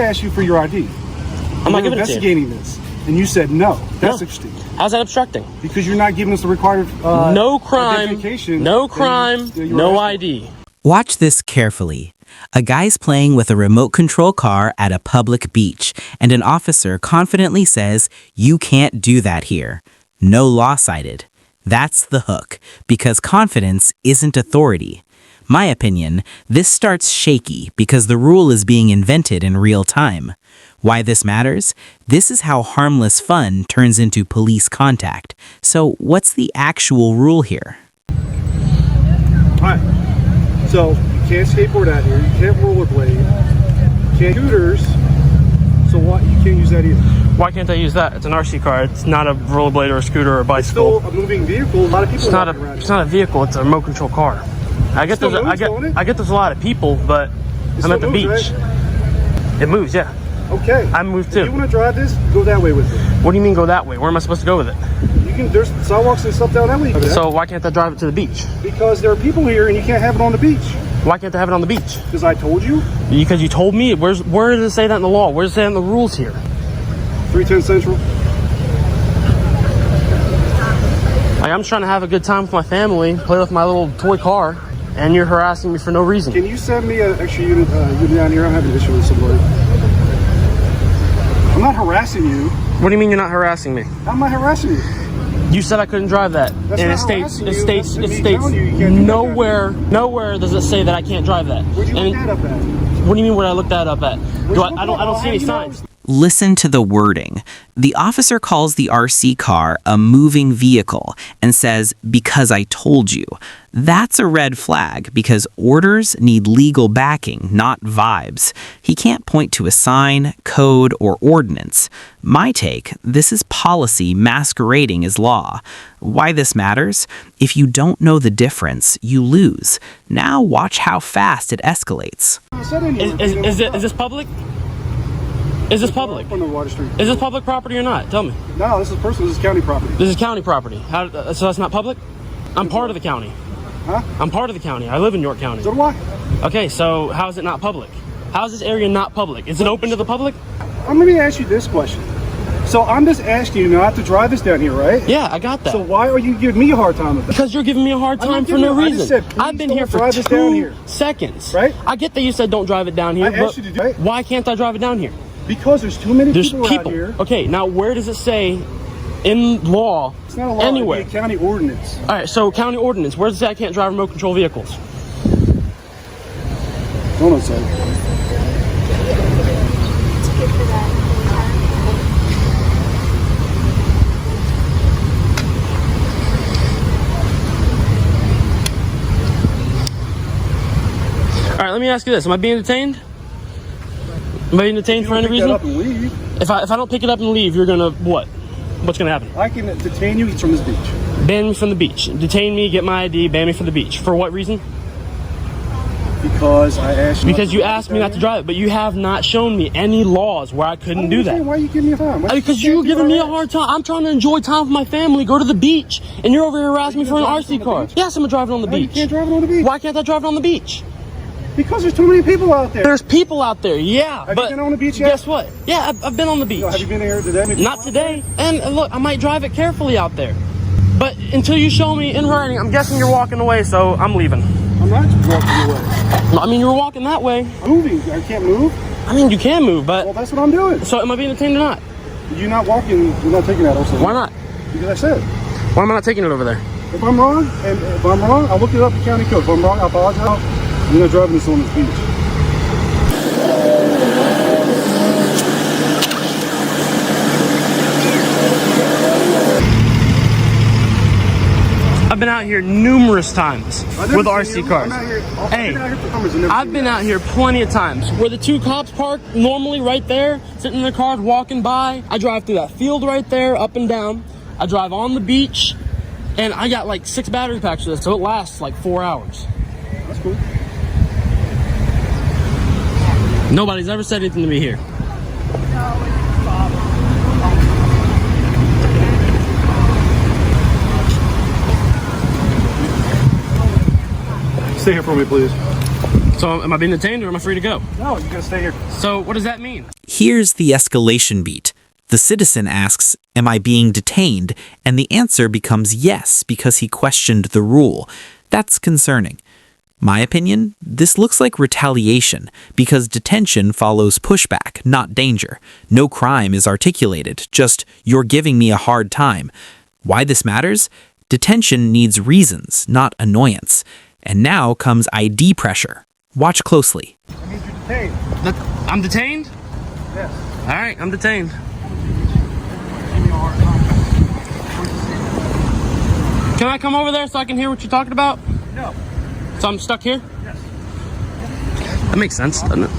I asked you for your ID. I'm not giving it to you. Investigating this, and you said no. That's interesting. How's that obstructing? Because you're not giving us the required no crime, identification. no crime, no ID. Watch this carefully. A guy's playing with a remote control car at a public beach, and an officer confidently says, "You can't do that here. No law cited." That's the hook, because confidence isn't authority. My opinion, this starts shaky because the rule is being invented in real time. Why this matters? This is how harmless fun turns into police contact. So what's the actual rule here? Alright, so you can't skateboard out here, you can't rollerblade, you can't scooters, so what? You can't use that either. Why can't I use that? It's an RC car. It's not a rollerblade or a scooter or a bicycle. It's still a moving vehicle. A lot of people It's not a vehicle. It's a remote control car. I get there's a lot of people, but I'm at the beach. Right? It moves, yeah. Okay. I moved too. If you want to drive this, go that way with it. What do you mean go that way? Where am I supposed to go with it? There's sidewalks and stuff down that way. So why can't I drive it to the beach? Because there are people here and you can't have it on the beach. Why can't I have it on the beach? Because I told you. Because you told me. Where does it say that in the law? Where does it say that in the rules here? 310 Central. Like, I'm trying to have a good time with my family, play with my little toy car, and you're harassing me for no reason. Can you send me an extra unit down here? I'm having an issue with somebody. I'm not harassing you. What do you mean you're not harassing me? How am I harassing you? You said I couldn't drive that. That's and it states nowhere does it say that I can't drive that. Where'd you look that up at? What do you mean where I looked that up at? I don't see any signs. Listen to the wording. The officer calls the RC car a moving vehicle and says, "Because I told you." That's a red flag because orders need legal backing, not vibes. He can't point to a sign, code, or ordinance. My take, this is policy masquerading as law. Why this matters? If you don't know the difference, you lose. Now watch how fast it escalates. Is this public? Is this public? On the water street. Is this public property or not? Tell me. No, this is personal. This is county property. This is county property. So that's not public? I'm part of the county. Huh? I'm part of the county. I live in York County. So do I. Okay, so how is it not public? How is this area not public? Is it open to the public? Let me ask you this question. So I'm just asking you not to drive this down here, right? Yeah, I got that. So why are you giving me a hard time with that? Because you're giving me a hard time for no reason. I've been here for 2 seconds. Right? I get that you said don't drive it down here, I asked you to do it. Why can't I drive it down here? Because there's too many people out here. Okay, now where does it say in law? It's not a law. Anywhere. It's a county ordinance. All right, so county ordinance. Where does it say I can't drive remote control vehicles? Hold on a second. All right, let me ask you this: am I being detained? Am I being detained for any reason? Up and leave. If I don't pick it up and leave, you're gonna what? What's gonna happen? I can detain you from this beach. Ban me from the beach. Detain me, get my ID, ban me from the beach. For what reason? Because I asked you. Because you asked me not to drive it, but you have not shown me any laws where I couldn't do that. Why are you giving me a time? Because you're giving me a hard time. I'm trying to enjoy time with my family, go to the beach, and you're over here harassing me for an RC car. Yes, I'm gonna drive it on the beach. You can't drive it on the beach. Why can't I drive it on the beach? Because there's too many people out there. There's people out there, yeah. Have you been on the beach yet? Guess what? Yeah, I've been on the beach. Have you been here today? Not today. And look, I might drive it carefully out there. But until you show me in writing, I'm guessing you're walking away, so I'm leaving. I'm not walking away. I mean, you were walking that way. Moving. I can't move. I mean, you can move, but... Well, that's what I'm doing. So am I being detained or not? You're not walking. You're not taking that also. Why not? Because I said. Why am I not taking it over there? If I'm wrong, I'll look it up in county code. If I'm wrong, I apologize. You're not driving this on this beach. I've been out here numerous times with RC cars. Hey, I've been out here plenty of times where the two cops park normally right there, sitting in their cars, walking by. I drive through that field right there, up and down. I drive on the beach, and I got like 6 battery packs of this, so it lasts like 4 hours. That's cool. Nobody's ever said anything to me here. Stay here for me, please. So am I being detained or am I free to go? No, you gotta stay here. So what does that mean? Here's the escalation beat. The citizen asks, "Am I being detained?" And the answer becomes yes because he questioned the rule. That's concerning. My opinion, this looks like retaliation because detention follows pushback, not danger. No crime is articulated, just "you're giving me a hard time." Why this matters? Detention needs reasons, not annoyance. And now comes ID pressure. Watch closely. I need you detained. I'm detained? Yes. All right, I'm detained. Give me a hard time. Can I come over there so I can hear what you're talking about? No. So I'm stuck here? Yes. That makes sense, doesn't it?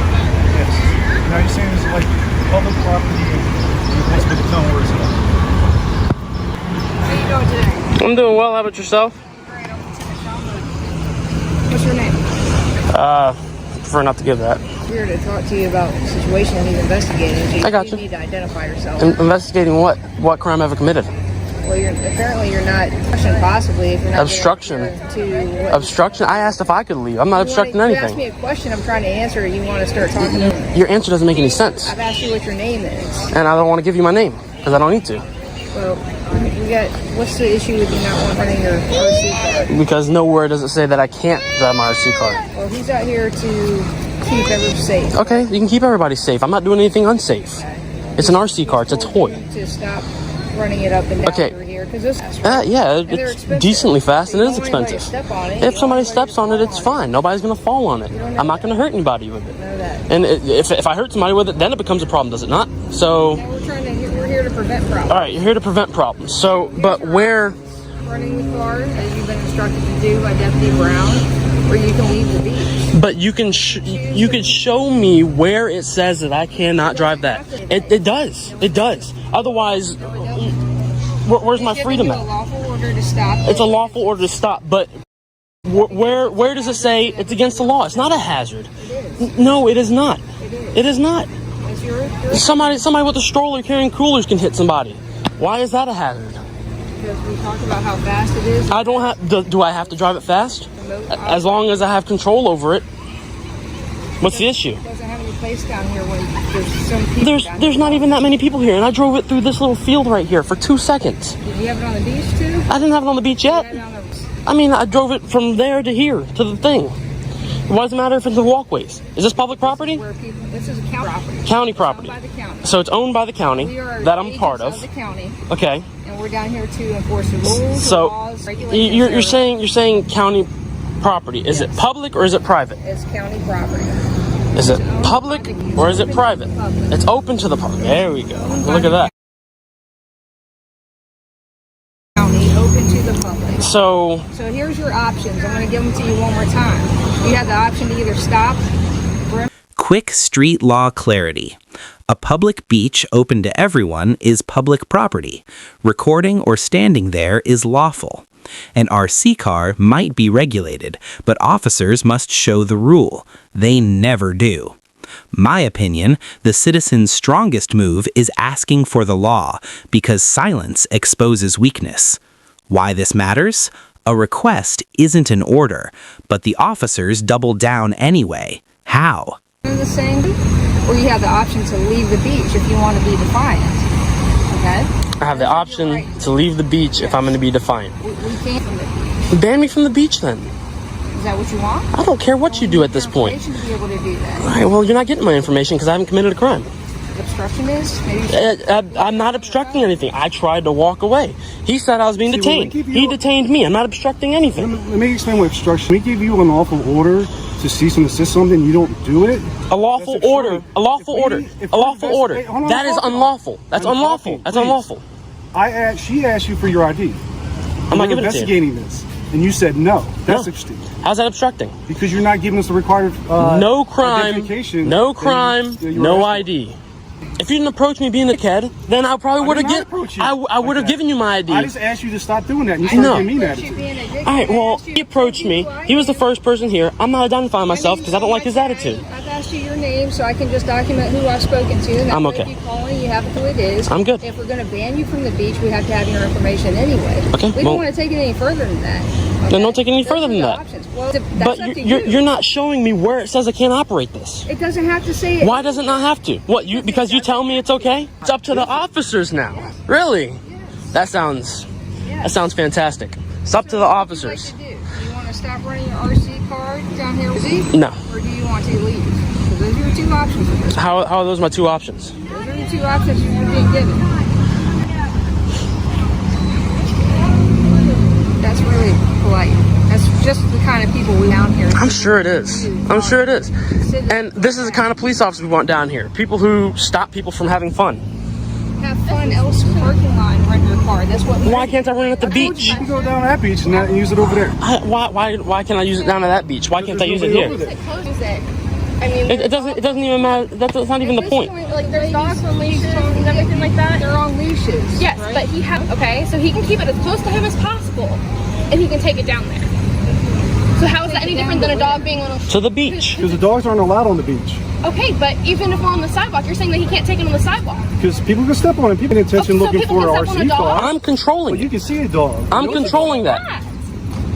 Now you're saying it's like public property and you're supposed to be telling where it's at. How you doing today? I'm doing well. How about yourself? Great, what's your name? Prefer not to give that. We're here to talk to you about the situation that he's investigating. I got you. You need to identify yourself. Investigating what? What crime have I committed? Well, apparently you're not possibly if you're not Obstruction. to Obstruction? I asked if I could leave. I'm not obstructing You anything. asked me a question. I'm trying to answer it. You want to start talking to me. Your answer doesn't make any sense. I've asked you what your name is. And I don't want to give you my name because I don't need to. Well, what's the issue with you not wanting your RC card? Because nowhere does it say that I can't drive my RC car. Well, he's out here to keep everyone safe. Okay, you can keep everybody safe. I'm not doing anything unsafe. It's an RC car. It's a toy. To stop running it up and down Okay. through here because this. Yeah, And they're it's expensive. decently fast and You it is don't want anybody to expensive. step on it. If You don't somebody want steps on it, anybody to it's fall fine. Nobody's gonna fall on it. don't know I'm not gonna hurt anybody with it. Know that. And if I hurt somebody with it, then it becomes a problem, does it not? So, Now we're here to prevent problems. all right, you're here to prevent problems. So, but where? Running the car, as you've been instructed to do by Deputy Brown, or you can leave the beach. But you can show me where it says that I cannot drive that. It does. It does. Otherwise, where's my freedom It's a at? lawful order to stop. It's a lawful order to stop, but where does it say it's against the law? It's not a hazard. No, it is not. It is not. It's your Somebody with a stroller carrying coolers can hit somebody. Why is that a hazard? because we talked about how fast it is. I don't have. Do I have to drive it fast? As long as I have control over it. What's the issue? It doesn't have any place down here when there's some people. There's not even that many people here, and I drove it through this little field right here for 2 seconds. Did you have it on the beach too? I didn't have it on the beach You had it yet. on the- I mean, I drove it from there to here to the thing. Why does it matter if it's the walkways? Is this public property? Where people, this is a county property. County It's property. owned by the county. So it's owned by the county We are that I'm part agents of. the county, Okay. and we're down here to enforce the rules, So the laws, regulations. you're saying county property. Is it public or is it private? It's county property. Is it public or is it private? It's open to the public. There we go. Look at that. County, open to the public. So So here's your options. I'm going to give them to you one more time. You have the option to either stop. Quick street law clarity. A public beach open to everyone is public property. Recording or standing there is lawful. An RC car might be regulated, but officers must show the rule. They never do. My opinion, the citizen's strongest move is asking for the law because silence exposes weakness. Why this matters? A request isn't an order, but the officers double down anyway. How? The same, or you have the option to leave the beach if you want to be defiant. Okay? I have the option to leave the beach if I'm going to be defiant. We can't from the beach. Ban me from the beach then. Is that what you want? I don't care what you do at this point. You should be able to do that. All right, well, you're not getting my information because I haven't committed a crime. Obstruction is? Maybe you should. I'm not obstructing anything. I tried to walk away. He said I was being See, when we detained. give you He a- detained me. I'm not obstructing anything. Let me explain what obstruction. We give you an lawful order to cease and desist something, you don't do it. A lawful That's order. obstruction. A lawful If we- order. if A we're lawful order. Hey, hold on, That is hold on. unlawful. That's I'm unlawful. talking, That's please. unlawful. She asked you for your ID. I'm not We're giving it to you. investigating this, and you said no. That's No. obstruction How's that obstructing? because you're not giving us the required No crime. identification. No that crime. you were No asked for. ID. If you didn't approach me being a kid, then I probably would did have not approach you I would have like that. given you my ID. I just asked you to stop doing that, and you No. started giving me that. Approach you being a dickhead. All right, well, he approached me. He was the first person here. I'm not identifying myself because I don't like his attitude. I've asked you your name so I can just document who I've spoken to. And I'm okay. If you call and you have who it is. I'm good. If we're going to ban you from the beach, we have to have your information anyway. Okay. We don't want to take it any further than that. Okay? Then don't take it any further than that. Well, that's But up to you're not showing me where it says I can't operate this. It doesn't have to say it. Why does it not have to? What, because you tell me it's okay? It's up to the officers now. Really? That sounds fantastic. It's up to the officers. What would you like to do? Do you want to stop running your RC card down here with Zeke? No. Or do you want to leave? Because those are your two options with this. How are those my two options? Those are the two options you're being given. That's really polite. That's just the kind of people we down here. I'm sure it is. I'm sure it is. And this is the kind of police officers we want down here. People who stop people from having fun. Have fun else parking lot and rent your car. That's what. Why can't I run it at the beach? You can go down that beach and use it over there. Why can't I use it down at that beach? Why can't I use it here? I mean, It doesn't even matter. That's not even the point. like there's dogs on leashes and everything like that. They're on leashes. Yes, right? but he okay, so he can keep it as close to him as possible, and he can take it down there. So how is that any different than a dog being on a To the beach. Because the dogs aren't allowed on the beach. Okay, but even if we're on the sidewalk, you're saying that he can't take it on the sidewalk. Because people can step on it. People pay attention Okay, so looking people for can an step on a RC dog? car. I'm controlling Well, you it. can see a dog. I'm controlling that.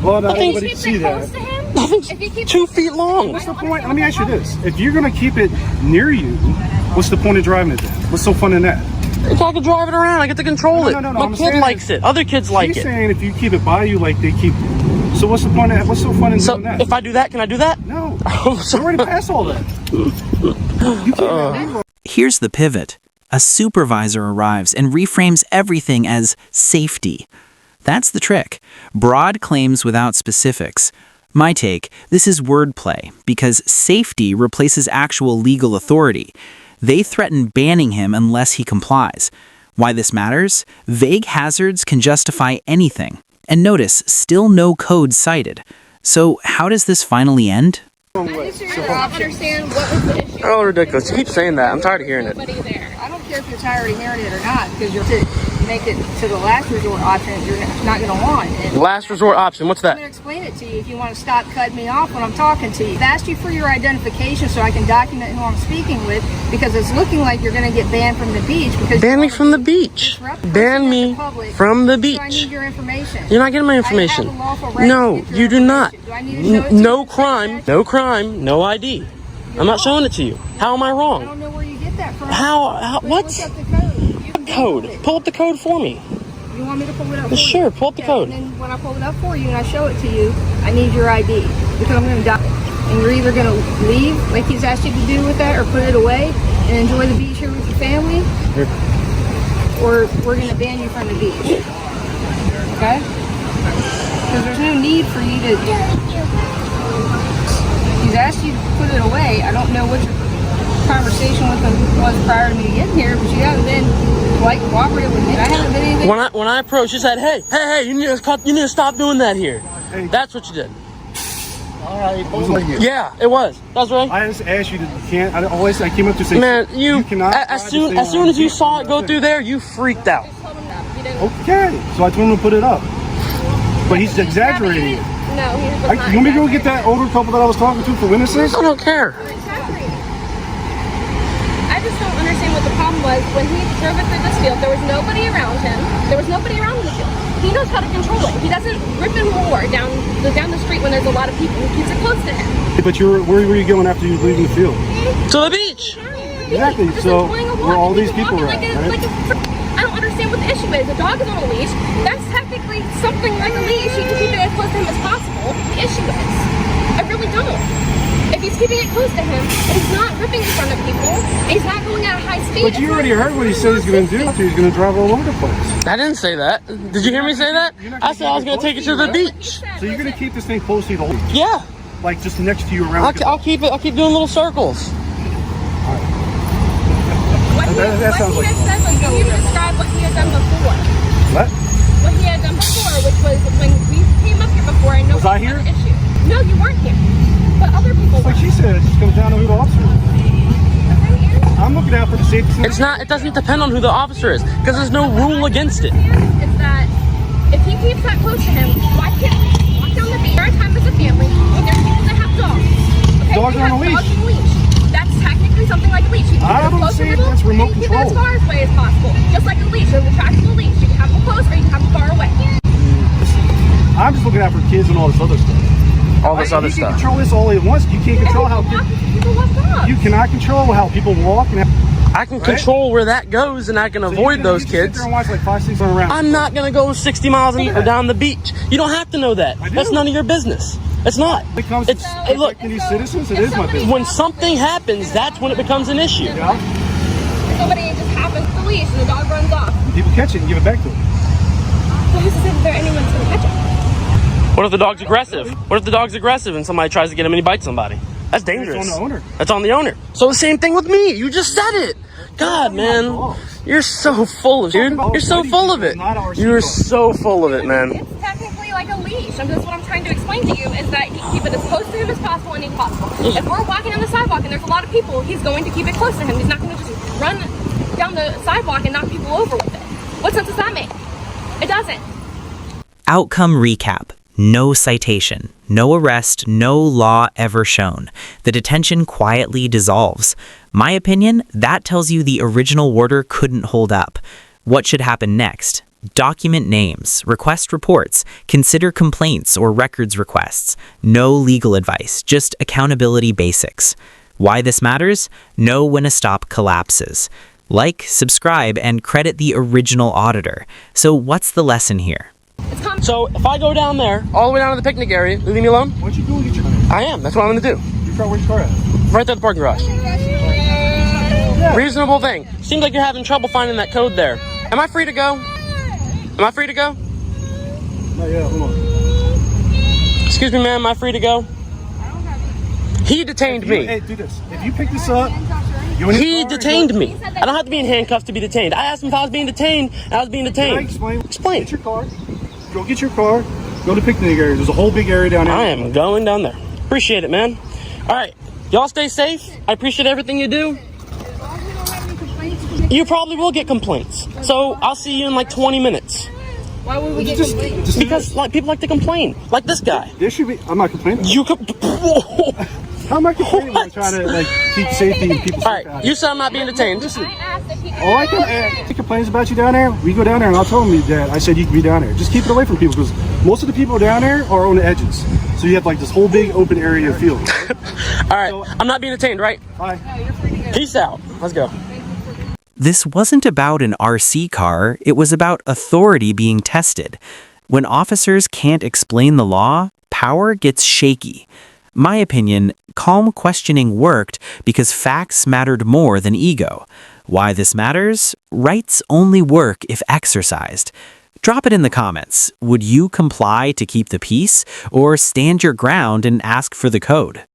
Well, not I think- everybody can Keeps see it that. close to him. I think If he keeps 2 feet long. What's the point? Let me ask you this. If you're going to keep it near you, what's the point of driving it then? What's so fun in that? So I can drive it around. I get to control it. No, My I'm kid saying likes it. Other kids like She's it. saying if you keep it by you like they keep it. So what's the point of what's so fun in So doing that? if I do that, can I do that? No. Oh, You already passed all that. You can't Here's the pivot. A supervisor arrives and reframes everything as safety. That's the trick. Broad claims without specifics. My take, this is wordplay, because safety replaces actual legal authority. They threaten banning him unless he complies. Why this matters? Vague hazards can justify anything. And notice, still no code cited. So how does this finally end? I just understand what was the issue. Oh, ridiculous. You keep saying that. I'm tired of hearing it. Nobody there. I don't care if you're tired of hearing it or not, because you're to make it to the last resort option you're not going to want. And Last resort option. What's I'm that? going to explain it to you if you want to stop cutting me off when I'm talking to you. I've asked you for your identification so I can document who I'm speaking with, because it's looking like you're going to get banned from the beach. Because Ban me from the beach. Ban me from the So I need beach. your information. You're not getting my I have information. a lawful right No, to get your you do not. information. Do I need to show it to No you? crime. No crime. No ID. I'm not showing it to you. How am I I wrong? don't know where you get that from. How But what? Look up the code. You can Code. Google it. Pull up the code for me. You want me to pull it up for you? Sure, pull up the Okay, code. And then when I pull it up for you and I show it to you, I need your ID, because I'm going to dock it. And you're either going to leave, like he's asked you to do with that, or put it away and enjoy the beach here with your family, or we're going to ban you from the beach. Okay? Because there's no need for you to... He's asked you to put it away. I don't know what your conversation with him was prior to me getting here, but you haven't been quite cooperative with me. I haven't been anything... When I approached, you said, "Hey, you need to stop doing that here." Hey. That's what you did. All right. Yeah, it was. That's right. I just asked you to. You can't. I came up to say. Man, you cannot. as soon as you saw it go through there, you freaked out. Told him that. You didn't. Okay. So I told him to put it up. But he's exaggerating it. No, he was not. You want me to go get that older couple that I was talking to for witnesses? I don't care. Exactly. I just don't understand what the problem was. When he drove it through this field, there was nobody around him. There was nobody around the field. He knows how to control it. He doesn't rip and roar down the street when there's a lot of people. He keeps it close to him. But where were you going after you were leaving the field? To the beach. Exactly, Just so enjoying a walk. where all He's these people walking are at, right? I don't understand what the issue is. The dog is on a leash. That's technically something like a leash. You can keep it as close to him as possible. The issue is, I really don't. If he's keeping it close to him, and he's not ripping in front of people, and he's not going at a high speed. But you already heard what he said he's going to do. He's going to drive all over the place. I didn't say that. Did you hear me say that? I said I was going to take it to the beach. So you're going to keep this thing close to the whole, Yeah. like just next to you around. I'll keep it. I'll keep doing little circles. That sounds like What he had said was he would describe what he had done before. what? What he had done before, which was when we came up here before. I know Was I here? the issue. No, you weren't here. But other people were. Like she said, it just comes down to who the officer is. I'm looking out for the safety. It's not. It doesn't depend on who the officer is, because there's no rule against it. It's that if he keeps that close to him, why can't be our time as a family when there's people that have dogs. Okay? Dogs They are on have a leash. dogs on a leash. That's technically something like a leash. You can I keep them don't close see a it. little, That's remote and you keep it as control. far away as possible. Just like a leash, a retractable leash. You can have them close or you can have them far away. I'm just looking out for kids and all this other stuff. All this other You can stuff. control this all at once. You can't control how People walk dogs. you cannot control how people walk. And I can control where that goes, and I can avoid those you kids. Sit there and watch like 5, 6 around. I'm not gonna go 60 miles an hour down the beach. You don't have to know that. I do. That's none of your business. It's not. When it comes It's to look. protecting these citizens, it is my business. When something happens, that's when it becomes an issue. Yeah. If somebody just happens to leash and the dog runs off, People catch it and give it back to them. who's to say that there anyone's gonna catch it? What if the dog's aggressive? What if the dog's aggressive and somebody tries to get him and he bites somebody? That's dangerous. It's on the owner. That's on the owner. So the same thing with me. You just said it. God, man, you're so full of it, dude. You're so full of it. You're so full of it, man. It's technically like a leash. And that's what I'm trying to explain to you is that he can keep it as close to him as possible and possible. If we're walking on the sidewalk and there's a lot of people, he's going to keep it close to him. He's not going to just run down the sidewalk and knock people over with it. What sense does that make? It doesn't. Outcome recap. No citation, no arrest, no law ever shown. The detention quietly dissolves. My opinion, that tells you the original order couldn't hold up. What should happen next? Document names, request reports, consider complaints or records requests. No legal advice, just accountability basics. Why this matters? Know when a stop collapses. Like, subscribe, and credit the original auditor. So what's the lesson here? So if I go down there, all the way down to the picnic area, you leave me alone? Why don't you go and get your car? I am. That's what I'm gonna do. Where's your car at? Right there at the parking garage. Reasonable thing. Seems like you're having trouble finding that code there. Am I free to go? Am I free to go? No, yeah, hold on. Excuse me, ma'am. Am I free to go? He detained me. Hey, do this. If you pick this up, you in He your car, detained me. I don't have to be in handcuffs to be detained. I asked him if I was being detained, and I was being Can I detained. explain? Explain. Get your car. Go get your car. Go to the picnic area. There's a whole big area down there. I am going down there. Appreciate it, man. All right. Y'all stay safe. I appreciate everything you do. You probably will get complaints. So I'll see you in like 20 minutes. Why would we get Just complaints? Because like people like to complain. Like this guy. There should be. I'm not complaining. You could. How am I complaining when I'm trying to like keep safety and people? All right. You said I'm not being detained. I asked if he could. All I can add, he complains about you down there. We go down there and I'll tell him that I said you can be down there. Just keep it away from people because most of the people down there are on the edges. So you have like this whole big open area of field. All right. I'm not being detained, right? Bye. Peace out. Let's go. This wasn't about an RC car, it was about authority being tested. When officers can't explain the law, power gets shaky. My opinion, calm questioning worked because facts mattered more than ego. Why this matters? Rights only work if exercised. Drop it in the comments. Would you comply to keep the peace or stand your ground and ask for the code?